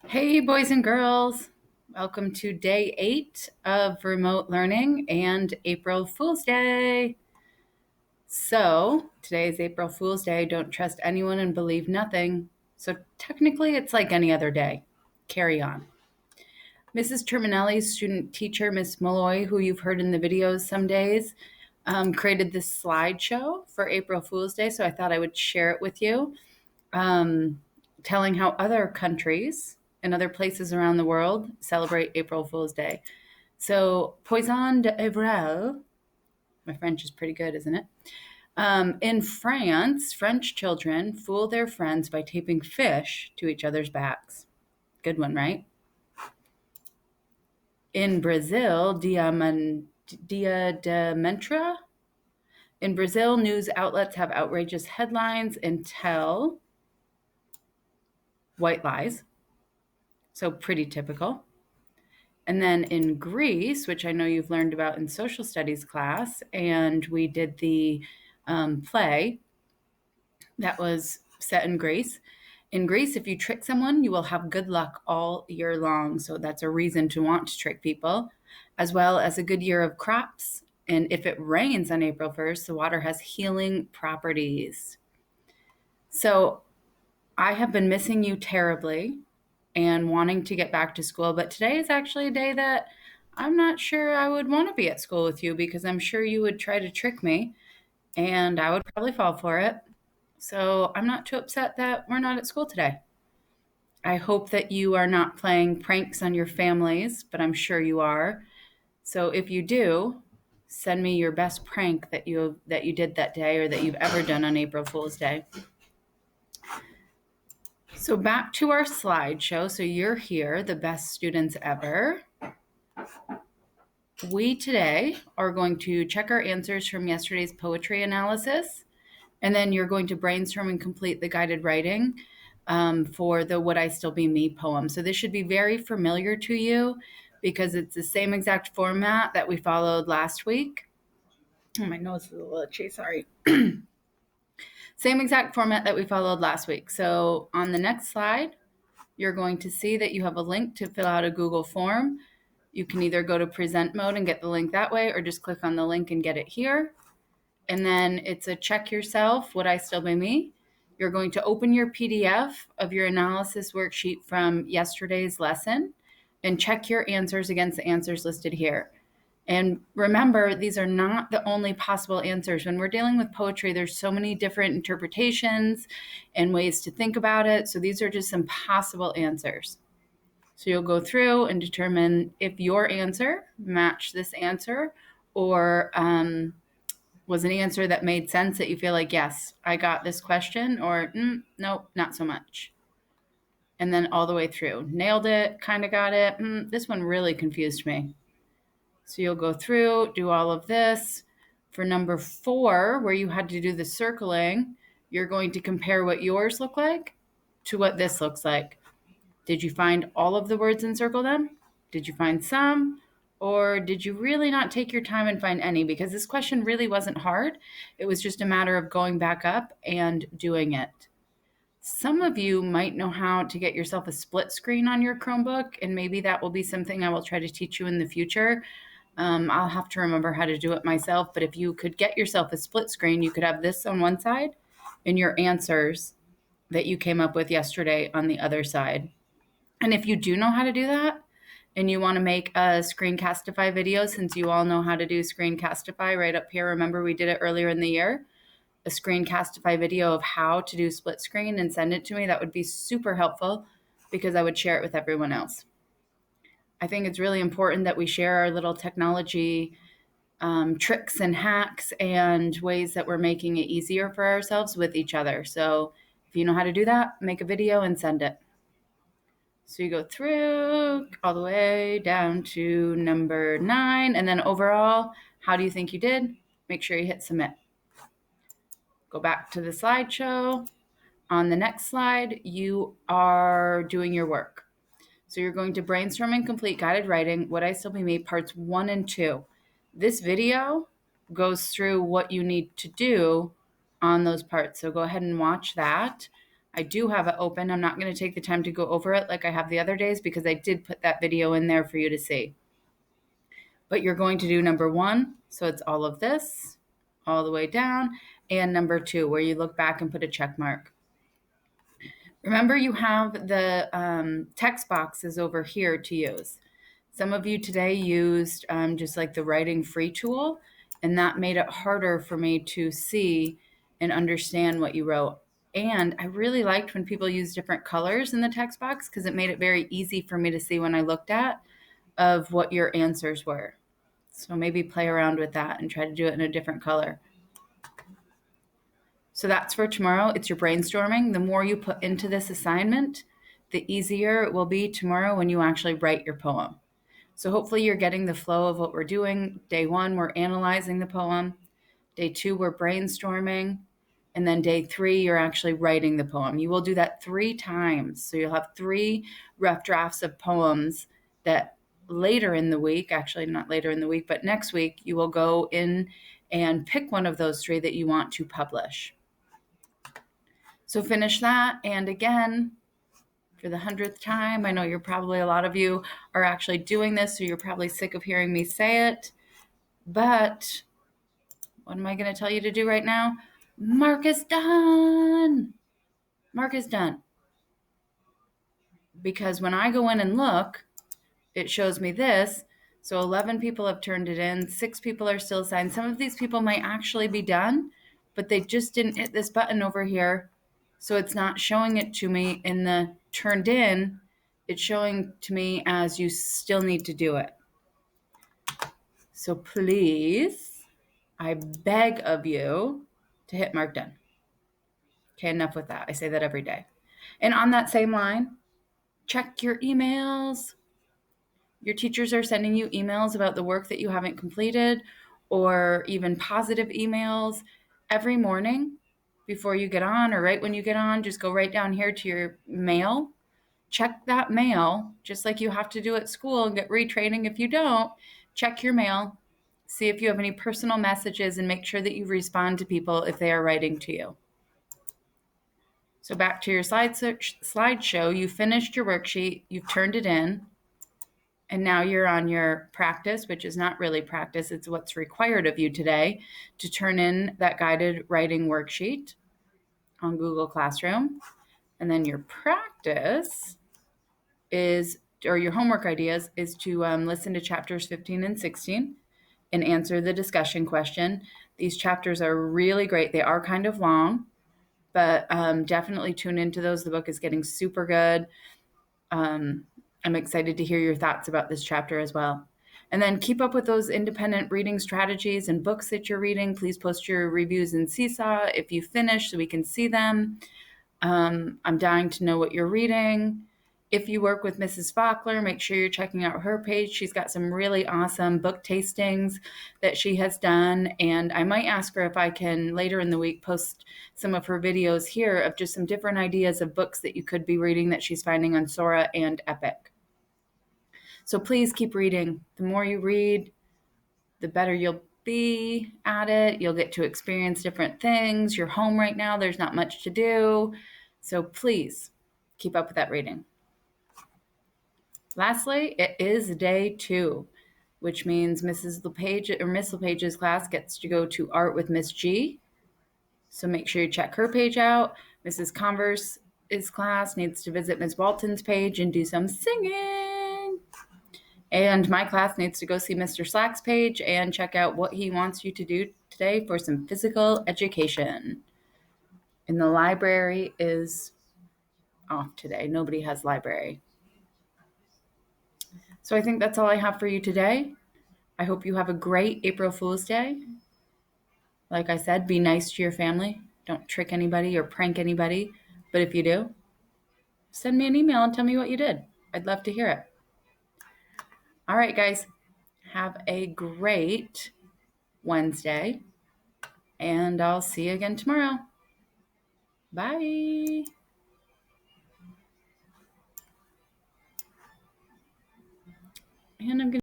Hey, boys and girls. Welcome to day 8 of remote learning and April Fool's Day. So, today is April Fool's Day. Don't trust anyone and believe nothing. So, technically, it's like any other day. Carry on. Mrs. Terminelli's student teacher, Miss Malloy, who you've heard in the videos some days, created this slideshow for April Fool's Day. So, I thought I would share it with you, telling how other countries and other places around the world celebrate April Fool's Day. So, Poisson d'Avril, my French is pretty good, isn't it? In France, French children fool their friends by taping fish to each other's backs. Good one, right? In Brazil, Dia de Mentra. In Brazil, news outlets have outrageous headlines and tell white lies. So, pretty typical. And then in Greece, which I know you've learned about in social studies class, and we did the play that was set in Greece. In Greece, if you trick someone, you will have good luck all year long. So that's a reason to want to trick people, as well as a good year of crops. And if it rains on April 1st, the water has healing properties. So I have been missing you terribly and wanting to get back to school. But today is actually a day that I'm not sure I would want to be at school with you because I'm sure you would try to trick me and I would probably fall for it. So I'm not too upset that we're not at school today. I hope that you are not playing pranks on your families, but I'm sure you are. So if you do, send me your best prank that you did that day or that you've ever done on April Fool's Day. So back to our slideshow. So you're here, the best students ever. We today are going to check our answers from yesterday's poetry analysis, and then you're going to brainstorm and complete the guided writing for the Would I Still Be Me poem. So this should be very familiar to you because it's the same exact format that we followed last week. Oh, my nose is a little itchy, sorry. Same exact format that we followed last week. So on the next slide, you're going to see that you have a link to fill out a Google form. You can either go to present mode and get the link that way, or just click on the link and get it here. And then it's a check yourself, Would I Still Be Me? You're going to open your PDF of your analysis worksheet from yesterday's lesson and check your answers against the answers listed here. And remember, these are not the only possible answers. When we're dealing with poetry, there's so many different interpretations and ways to think about it. So these are just some possible answers. So you'll go through and determine if your answer matched this answer or was an answer that made sense that you feel like, yes, I got this question, or nope, not so much. And then all the way through. Nailed it, kind of got it. This one really confused me. So you'll go through, do all of this. For number 4, where you had to do the circling, you're going to compare what yours look like to what this looks like. Did you find all of the words and circle them? Did you find some? Or did you really not take your time and find any? Because this question really wasn't hard. It was just a matter of going back up and doing it. Some of you might know how to get yourself a split screen on your Chromebook, and maybe that will be something I will try to teach you in the future. I'll have to remember how to do it myself, but if you could get yourself a split screen, you could have this on one side and your answers that you came up with yesterday on the other side. And if you do know how to do that and you want to make a Screencastify video, since you all know how to do Screencastify right up here, remember we did it earlier in the year, a Screencastify video of how to do split screen and send it to me, that would be super helpful because I would share it with everyone else. I think it's really important that we share our little technology tricks and hacks and ways that we're making it easier for ourselves with each other. So if you know how to do that, make a video and send it. So you go through all the way down to number 9. And then overall, how do you think you did? Make sure you hit submit. Go back to the slideshow. On the next slide, you are doing your work. So you're going to brainstorm and complete guided writing, Would I Still Be Me, parts 1 and 2. This video goes through what you need to do on those parts. So go ahead and watch that. I do have it open. I'm not going to take the time to go over it like I have the other days because I did put that video in there for you to see. But you're going to do number 1, so it's all of this, all the way down, and number 2, where you look back and put a check mark. Remember, you have the text boxes over here to use. Some of you today used just like the writing free tool, and that made it harder for me to see and understand what you wrote. And I really liked when people used different colors in the text box because it made it very easy for me to see when I looked at of what your answers were. So maybe play around with that and try to do it in a different color. So that's for tomorrow. It's your brainstorming. The more you put into this assignment, the easier it will be tomorrow when you actually write your poem. So hopefully you're getting the flow of what we're doing. Day 1, we're analyzing the poem. Day 2, we're brainstorming. And then day 3, you're actually writing the poem. You will do that 3 times. So you'll have 3 rough drafts of poems that later in the week, actually not later in the week, but next week, you will go in and pick one of those 3 that you want to publish. So finish that. And again, for the 100th time, I know a lot of you are actually doing this, so you're probably sick of hearing me say it. But what am I going to tell you to do right now? Mark is done. Mark is done. Because when I go in and look, it shows me this. So 11 people have turned it in. 6 people are still signed. Some of these people might actually be done, but they just didn't hit this button over here. So it's not showing it to me in the turned in. It's showing to me as you still need to do it. So please, I beg of you to hit mark done. Okay, enough with that. I say that every day. And on that same line, check your emails. Your teachers are sending you emails about the work that you haven't completed or even positive emails every morning before you get on or right when you get on. Just go right down here to your mail. Check that mail, just like you have to do at school and get retraining. If you don't, check your mail, see if you have any personal messages, and make sure that you respond to people if they are writing to you. So back to your slideshow, you finished your worksheet, you've turned it in, and now you're on your practice, which is not really practice, it's what's required of you today to turn in that guided writing worksheet on Google Classroom. And then your practice is, or your homework ideas is to listen to chapters 15 and 16 and answer the discussion question. These chapters are really great. They are kind of long, but definitely tune into those. The book is getting super good. I'm excited to hear your thoughts about this chapter as well. And then keep up with those independent reading strategies and books that you're reading. Please post your reviews in Seesaw if you finish so we can see them. I'm dying to know what you're reading. If you work with Mrs. Faulkner, make sure you're checking out her page. She's got some really awesome book tastings that she has done. And I might ask her if I can later in the week post some of her videos here of just some different ideas of books that you could be reading that she's finding on Sora and Epic. So please keep reading. The more you read, the better you'll be at it. You'll get to experience different things. You're home right now. There's not much to do. So please keep up with that reading. Lastly, it is day 2, which means Mrs. LePage or Miss LePage's class gets to go to Art with Miss G. So make sure you check her page out. Mrs. Converse's class needs to visit Ms. Walton's page and do some singing. And my class needs to go see Mr. Slack's page and check out what he wants you to do today for some physical education. And the library is off today. Nobody has library. So I think that's all I have for you today. I hope you have a great April Fool's Day. Like I said, be nice to your family. Don't trick anybody or prank anybody. But if you do, send me an email and tell me what you did. I'd love to hear it. All right, guys. Have a great Wednesday. And I'll see you again tomorrow. Bye. And I'm going to